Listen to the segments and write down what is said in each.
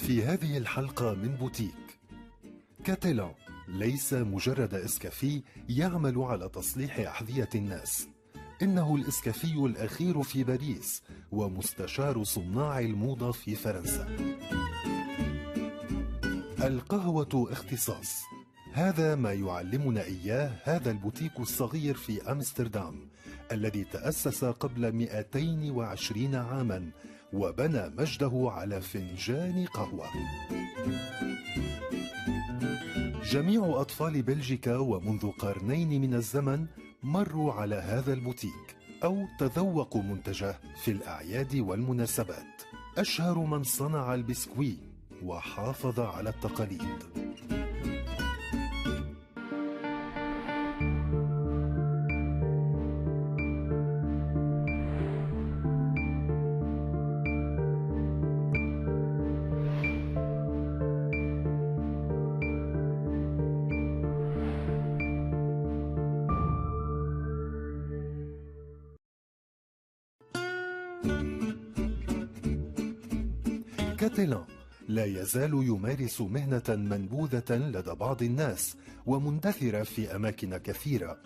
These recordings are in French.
في هذه الحلقة من بوتيك كاتيلان ليس مجرد إسكافي يعمل على تصليح أحذية الناس، إنه الإسكافي الأخير في باريس ومستشار صناع الموضة في فرنسا. القهوة اختصاص، هذا ما يعلمنا إياه هذا البوتيك الصغير في أمستردام الذي تأسس قبل 220 عاما وبنى مجده على فنجان قهوة. جميع أطفال بلجيكا ومنذ قرنين من الزمن مروا على هذا البوتيك أو تذوقوا منتجه في الأعياد والمناسبات. أشهر من صنع البسكوي وحافظ على التقاليد. كاتيلان لا يزال يمارس مهنة منبوذة لدى بعض الناس ومندثرة في أماكن كثيرة،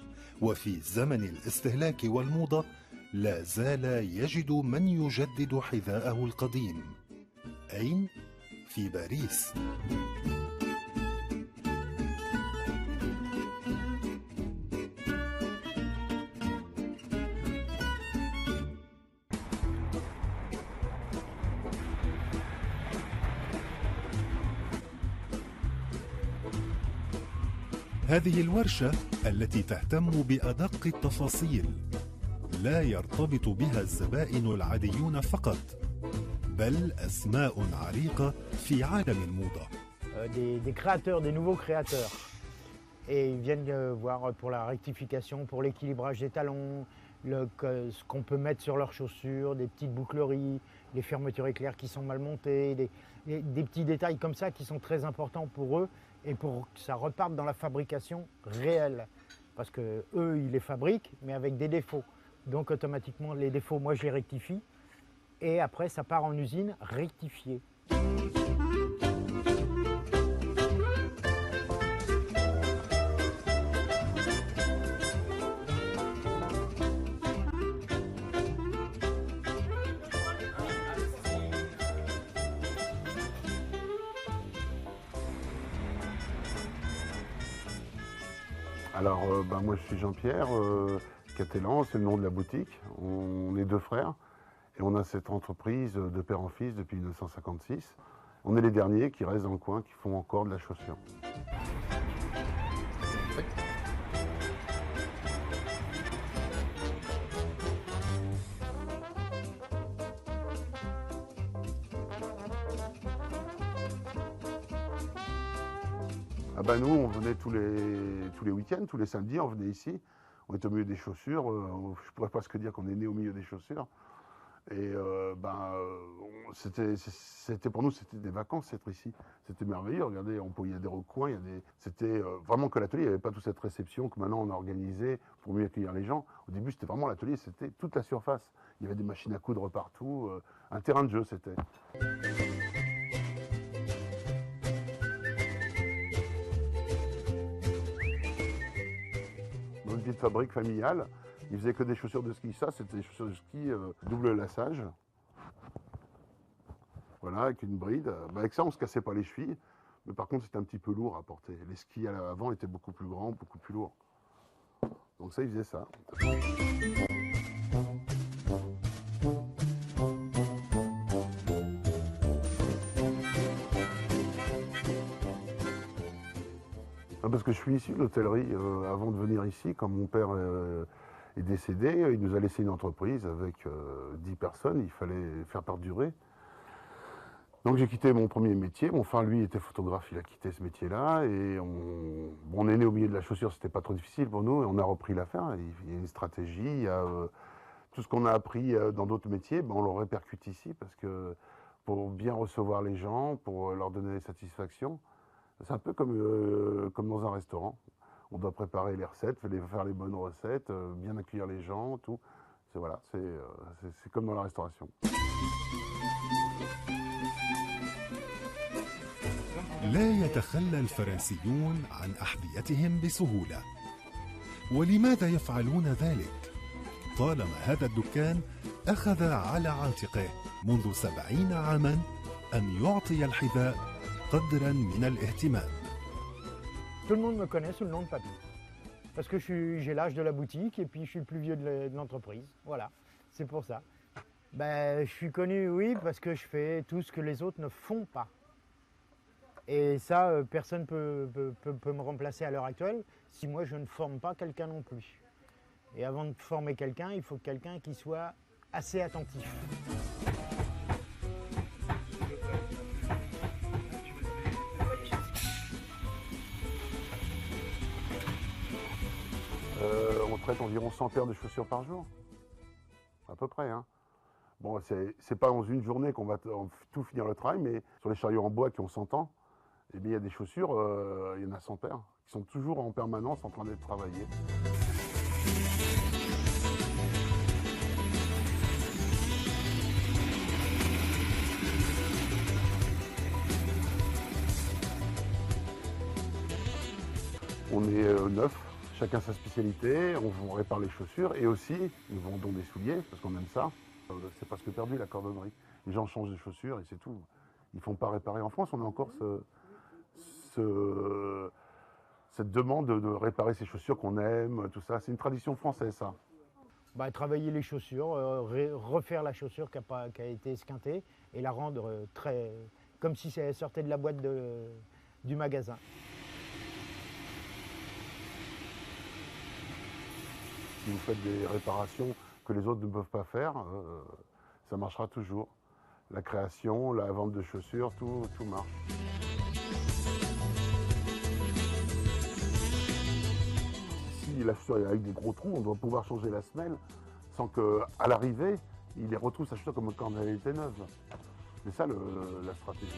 وفي زمن الاستهلاك والموضة لا زال يجد من يجدد حذاءه القديم. أين؟ في باريس. هذه الورشة التي تهتم بأدق التفاصيل لا يرتبط بها الزبائن العاديون فقط، بل أسماء عريقة في عالم الموضة. Des créateurs, des nouveaux créateurs. Et ils viennent voir pour la rectification, pour l'équilibrage des talons, ce qu'on peut mettre sur leurs chaussures, des petites boucleries, les fermetures éclairs qui sont mal montées, des petits détails comme ça qui sont très importants pour eux et pour que ça reparte dans la fabrication réelle. Parce que eux, ils les fabriquent, mais avec des défauts. Donc automatiquement, les défauts, moi je les rectifie. Et après, ça part en usine rectifié. Alors, moi je suis Jean-Pierre, Cathélan, c'est le nom de la boutique. On est deux frères et on a cette entreprise de père en fils depuis 1956. On est les derniers qui restent dans le coin, qui font encore de la chaussure. Ah bah nous, on venait tous les week-ends, tous les samedis, on venait ici. On était au milieu des chaussures. Je pourrais presque dire qu'on est né au milieu des chaussures. Et c'était pour nous, c'était des vacances d'être ici. C'était merveilleux. Regardez, il y a des recoins. C'était vraiment que l'atelier. Il n'y avait pas toute cette réception que maintenant on a organisée pour mieux accueillir les gens. Au début, c'était vraiment l'atelier. C'était toute la surface. Il y avait des machines à coudre partout. Un terrain de jeu, c'était. Dans une petite fabrique familiale, ils faisaient que des chaussures de ski. Ça, c'était des chaussures de ski double lassage. Voilà, avec une bride. Avec ça, on ne se cassait pas les chevilles. Mais par contre, c'était un petit peu lourd à porter. Les skis avant étaient beaucoup plus grands, beaucoup plus lourds. Donc ça, ils faisaient ça. Parce que je suis issu de l'hôtellerie. Avant de venir ici, quand mon père est décédé, il nous a laissé une entreprise avec 10 personnes. Il fallait faire perdurer. Donc j'ai quitté mon premier métier. Mon frère, lui, était photographe. Il a quitté ce métier-là. Et on est né au milieu de la chaussure. C'était pas trop difficile pour nous. Et on a repris l'affaire. Il y a une stratégie. Il y a tout ce qu'on a appris dans d'autres métiers. On le répercute ici parce que pour bien recevoir les gens, pour leur donner des satisfactions, c'est un peu comme dans un restaurant. On doit préparer les recettes, faire les bonnes recettes, bien accueillir les gens, tout. Voilà, c'est comme dans la restauration. لا يتخلى الفرنسيون عن أحذيتهم بسهولة. ولماذا يفعلون ذلك؟ طالما هذا الدكان أخذ على عاتقه منذ 70 عاما أن يعطي الحذاء قدرا من الاهتمام. Tout le monde me connaît sous le nom de Papy. Parce que j'ai l'âge de la boutique et puis je suis le plus vieux de l'entreprise. Voilà, c'est pour ça. Ben, je suis connu, oui, parce que je fais tout ce que les autres ne font pas. Et ça, personne ne peut me remplacer à l'heure actuelle si moi je ne forme pas quelqu'un non plus. Et avant de former quelqu'un, il faut quelqu'un qui soit assez attentif. On traite environ 100 paires de chaussures par jour, à peu près. Hein. Bon, c'est pas dans une journée qu'on va tout finir le travail, mais sur les chariots en bois qui ont 100 ans, eh bien, il y a des chaussures, il y en a 100 paires, qui sont toujours en permanence en train d'être travaillées. On est 9. Chacun sa spécialité, on répare les chaussures et aussi nous vendons des souliers parce qu'on aime ça. C'est presque perdu la cordonnerie. Les gens changent de chaussures et c'est tout. Ils ne font pas réparer. En France, on a encore cette demande de réparer ces chaussures qu'on aime, tout ça. C'est une tradition française, ça. Bah, travailler les chaussures, refaire la chaussure qui a été esquintée et la rendre comme si elle sortait de la boîte du magasin. Si vous faites des réparations que les autres ne peuvent pas faire, ça marchera toujours. La création, la vente de chaussures, tout marche. Si la chaussure est avec des gros trous, on doit pouvoir changer la semelle sans qu'à l'arrivée, il les retrouve sa chaussure comme quand elle était neuve. C'est ça la stratégie.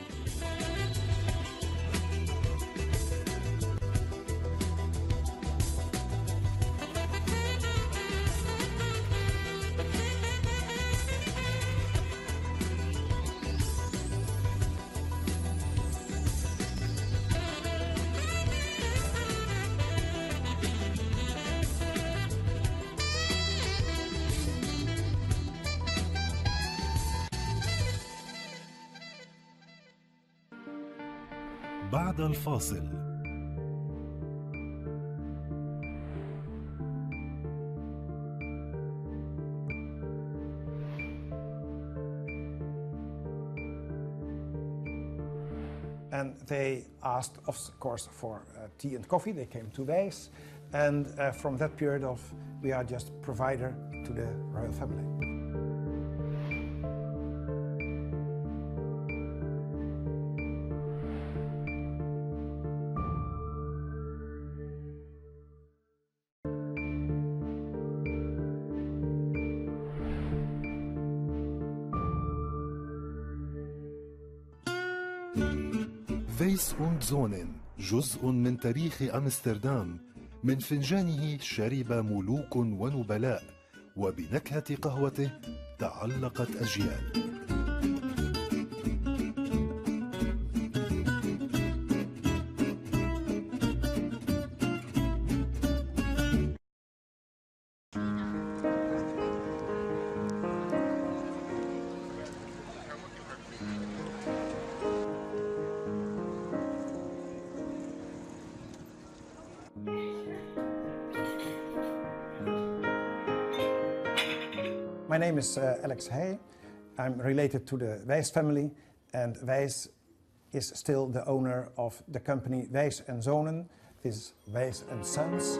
بعد الفاصل. And they asked, of course, for tea and coffee. They came to Wijs, and from that period of, we are just provider to the royal family. فيس und Zonen جزء من تاريخ أمستردام. من فنجانه شرب ملوك ونبلاء، وبنكهة قهوته تعلقت أجيال. My name is Alex Hay. I'm related to the Wijs family, and Wijs is still the owner of the company Wijs & Zonen. This is Wijs & Sons.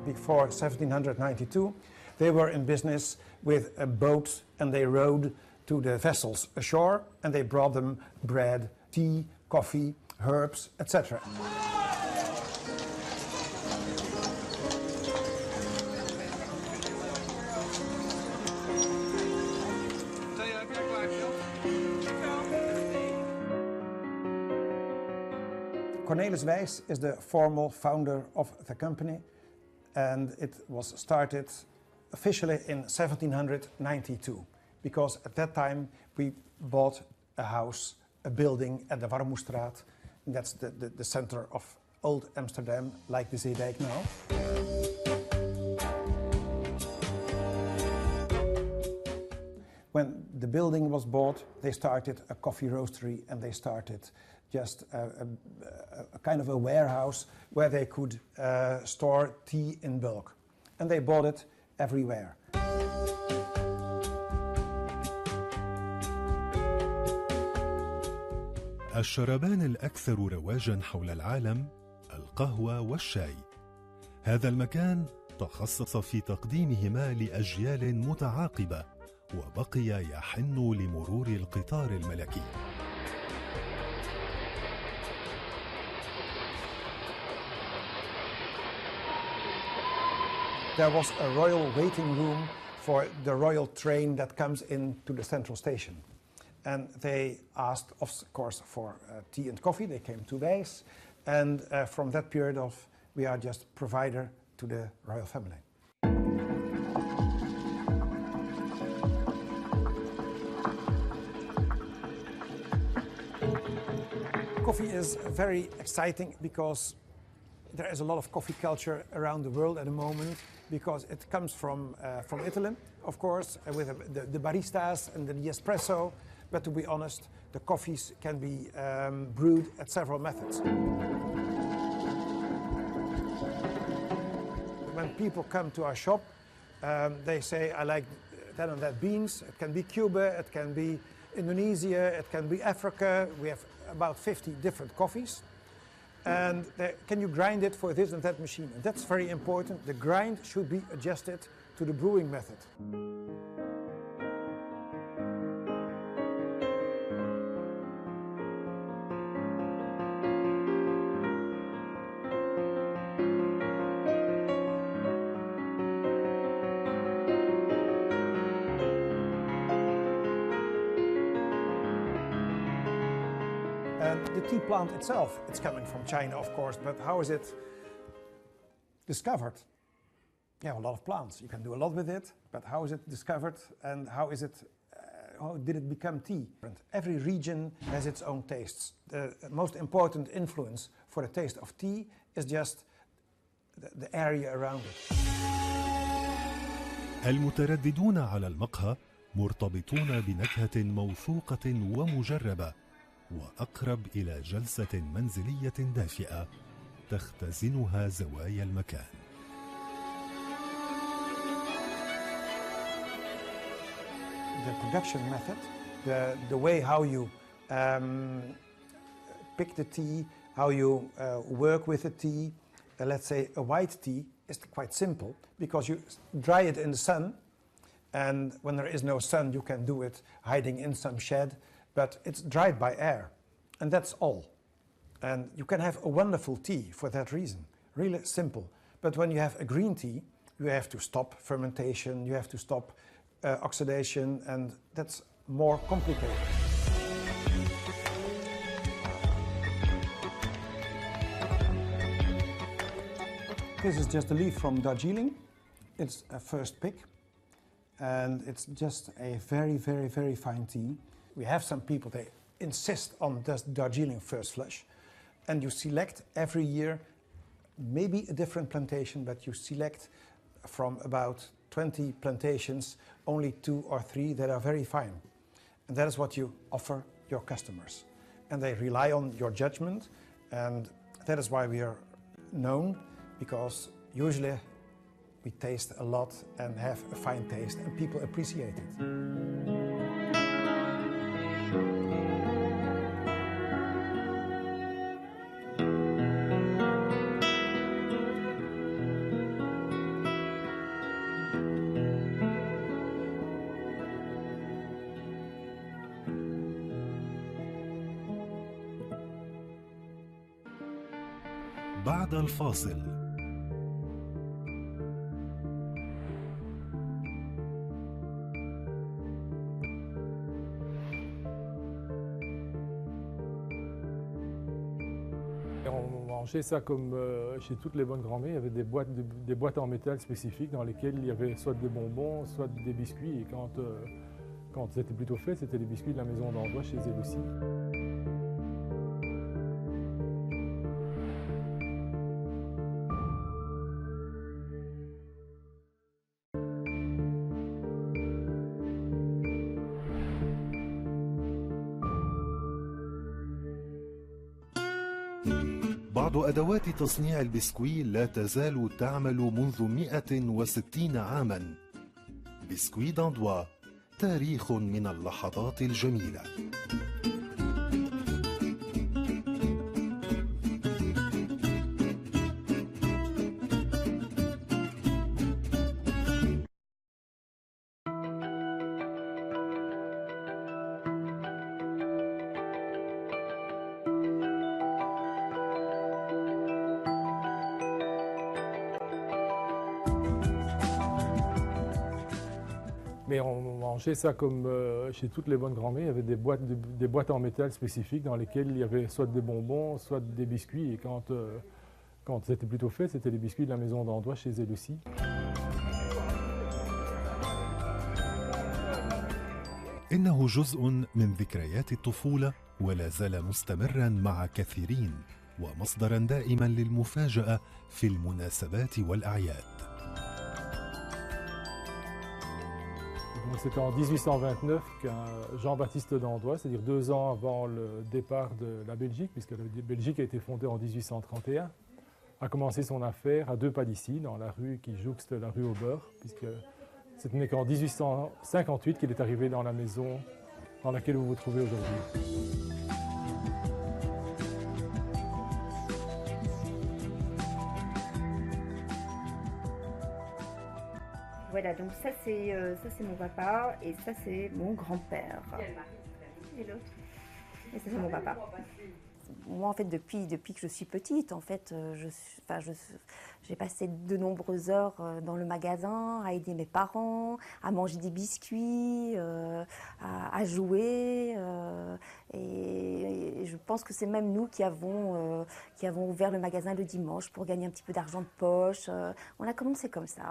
Before 1792, they were in business with a boat, and they rowed to the vessels ashore, and they brought them bread, tea, coffee, herbs, etc. Cornelis Wijs is the formal founder of the company, and it was started officially in 1792. because at that time we bought a house, a building at the Warmoestraat. That's the center of old Amsterdam, like the Zeedijk now. When the building was bought, they started a coffee roastery and they started just a kind of a warehouse where they could store tea in bulk. And they bought it everywhere. الشربان الأكثر رواجاً حول العالم القهوة والشاي. هذا المكان تخصص في تقديمهما لأجيال متعاقبة وبقي يحن لمرور القطار الملكي. There was a royal waiting room for the royal train that comes into the central station. And they asked, of course, for tea and coffee. They came to Wijs. And from that period of, we are just provider to the royal family. Coffee is very exciting because there is a lot of coffee culture around the world at the moment, because it comes from Italy, of course, with the baristas and the espresso. But to be honest, the coffees can be brewed at several methods. When people come to our shop, they say, I like that and that beans. It can be Cuba, it can be Indonesia, it can be Africa. We have about 50 different coffees. And can you grind it for this and that machine? And that's very important. The grind should be adjusted to the brewing method. The tea plant itself, it's coming from China, of course, but how is it discovered? You have a lot of plants, you can do a lot with it, but how is it discovered and how did it become tea? Every region has its own tastes. The most important influence for the taste of tea is just the area around it. المترددون على المقهى مرتبطون بنكهة موثوقة ومجربة وأقرب إلى جلسة منزلية دافئة تختزنها زوايا المكان. The production method, the way how you pick the tea, how you work with the tea, let's say a white tea is quite simple because you dry it in the sun, and when there is no sun you can do it hiding in some shed. But it's dried by air, and that's all. And you can have a wonderful tea for that reason, really simple. But when you have a green tea, you have to stop fermentation, you have to stop oxidation, and that's more complicated. This is just a leaf from Darjeeling. It's a first pick, and it's just a very, very, very fine tea. We have some people, they insist on Darjeeling first flush, and you select every year maybe a different plantation, but you select from about 20 plantations only 2 or 3 that are very fine. And that is what you offer your customers. And they rely on your judgment, and that is why we are known, because usually we taste a lot and have a fine taste, and people appreciate it. بعد الفاصل. On mangeait ça comme chez toutes les bonnes grand-mères, il y avait des boîtes en métal spécifiques dans lesquelles il y avait soit des bonbons, soit des biscuits. Et quand quand c'était plutôt fait, c'était les biscuits de la maison d'Andois chez elle aussi. بعض أدوات تصنيع البسكوي لا تزال تعمل منذ 160 عاماً. بسكوي داندوا، تاريخ من اللحظات الجميلة. Mais on mangeait ça comme chez toutes les bonnes grand-mères, il y avait des boîtes en métal spécifiques dans lesquelles il y avait soit des bonbons, soit des biscuits. Et quand c'était plutôt fait, c'était les biscuits de la maison d'Andois chez elle aussi. إنه جزء من ذكريات الطفولة ولا زال مستمراً مع كثيرين ومصدراً دائماً للمفاجأة في المناسبات والأعياد. C'était en 1829 qu'un Jean-Baptiste d'Andois, c'est-à-dire 2 ans avant le départ de la Belgique, puisque la Belgique a été fondée en 1831, a commencé son affaire à 2 pas d'ici, dans la rue qui jouxte la rue au beurre, puisque ce n'est qu'en 1858 qu'il est arrivé dans la maison dans laquelle vous vous trouvez aujourd'hui. Voilà, donc ça c'est mon papa et ça c'est mon grand-père. Et l'autre. Et ça c'est mon papa. Moi en fait depuis que je suis petite, en fait, j'ai passé de nombreuses heures dans le magasin à aider mes parents, à manger des biscuits, à jouer. Et je pense que c'est même nous qui avons ouvert le magasin le dimanche pour gagner un petit peu d'argent de poche. On a commencé comme ça.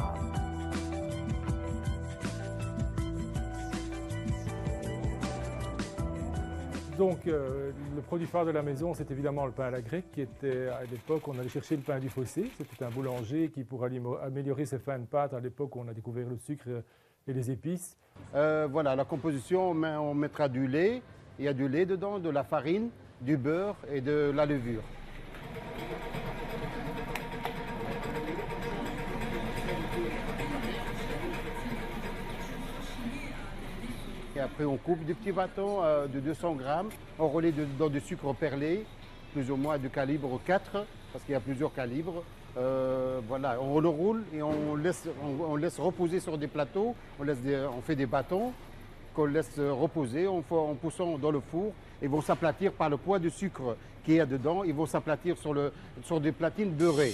Donc, le produit phare de la maison, c'est évidemment le pain à la grecque, qui était, à l'époque, on allait chercher le pain du fossé. C'était un boulanger qui, pour améliorer ses fins de pâte, à l'époque, on a découvert le sucre et les épices. Voilà, la composition, on mettra du lait, il y a du lait dedans, de la farine, du beurre et de la levure. Et après, on coupe des petits bâtons de 200 grammes, enrôlés dans du sucre perlé, plus ou moins de calibre 4, parce qu'il y a plusieurs calibres. Voilà, on le roule et on laisse reposer sur des plateaux, on fait des bâtons qu'on laisse reposer en poussant dans le four. Ils vont s'aplatir par le poids du sucre qu'il y a dedans, ils vont s'aplatir sur des platines beurrées.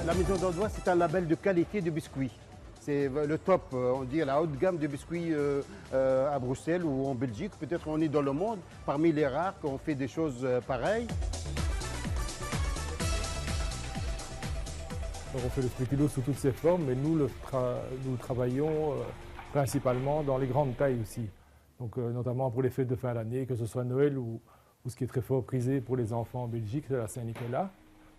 La maison d'Andois, c'est un label de qualité de biscuits. C'est le top, on dit la haute gamme de biscuits à Bruxelles ou en Belgique. Peut-être on est dans le monde, parmi les rares qu'on fait des choses pareilles. On fait le spéculoos sous toutes ses formes, mais nous travaillons principalement dans les grandes tailles aussi. Donc, notamment pour les fêtes de fin d'année, que ce soit Noël ou ce qui est très fort prisé pour les enfants en Belgique, c'est la Saint-Nicolas.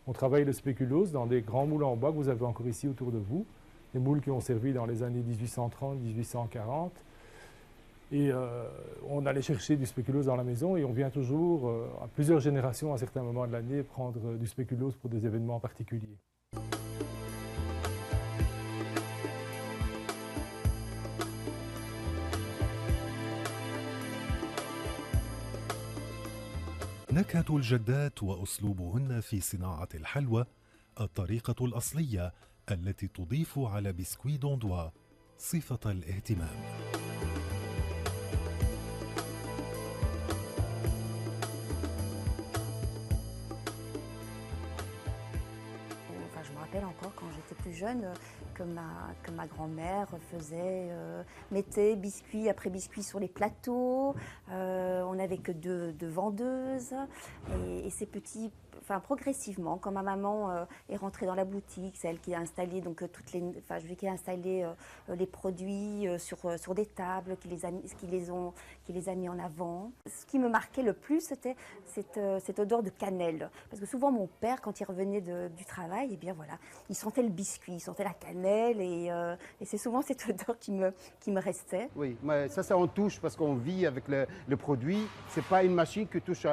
On travaille le spéculoos dans des grands moules en bois que vous avez encore ici autour de vous. Des moules qui ont servi dans les années 1830-1840. Et on allait chercher du spéculoos dans la maison et on vient toujours, à plusieurs générations, à certains moments de l'année, prendre du spéculoos pour des événements particuliers. نكهة الجدات وأسلوبهن في صناعة الحلوى الطريقة الأصلية التي تضيف على بسكوي داندوا صفة الاهتمام. Je me rappelle encore quand j'étais plus jeune que ma grand-mère mettait biscuits après biscuits sur les plateaux. On n'avait que deux vendeuses et ces petits enfin progressivement, quand ma maman est rentrée dans la boutique, c'est elle qui a installé donc enfin je lui qui a installé les produits sur des tables, qui les a mis en avant. Ce qui me marquait le plus, c'était cette odeur de cannelle, parce que souvent mon père, quand il revenait du travail, eh bien voilà, il sentait le biscuit, il sentait la cannelle, et c'est souvent cette odeur qui me restait. Oui, mais ça on touche parce qu'on vit avec le produit. C'est pas une machine qui touche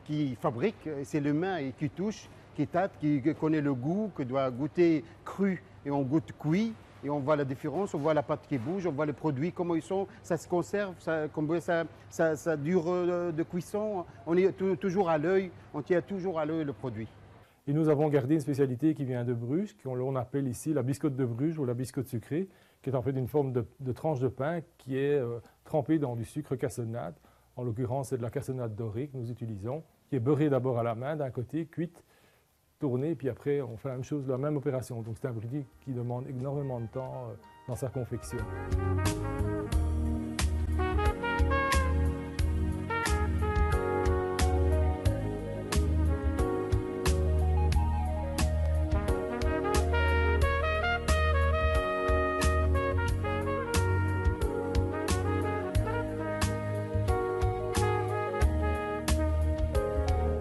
qui fabrique, c'est l'humain qui touche, qui tâte, qui connaît le goût, qui doit goûter cru et on goûte cuit. Et on voit la différence, on voit la pâte qui bouge, on voit les produits, comment ils sont, ça se conserve, combien ça dure de cuisson. On est toujours à l'œil, on tient toujours à l'œil le produit. Et nous avons gardé une spécialité qui vient de Bruges, qu'on appelle ici la biscotte de Bruges ou la biscotte sucrée, qui est en fait une forme de tranche de pain qui est trempée dans du sucre cassonade. En l'occurrence, c'est de la cassonade dorée que nous utilisons, qui est beurrée d'abord à la main d'un côté, cuite, tournée, puis après on fait la même chose, la même opération. Donc c'est un produit qui demande énormément de temps dans sa confection.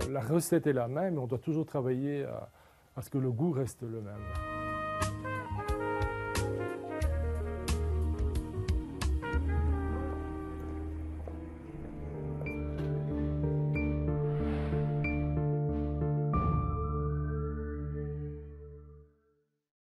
La recette est la même, mais on doit toujours travailler à ce que le goût reste le même.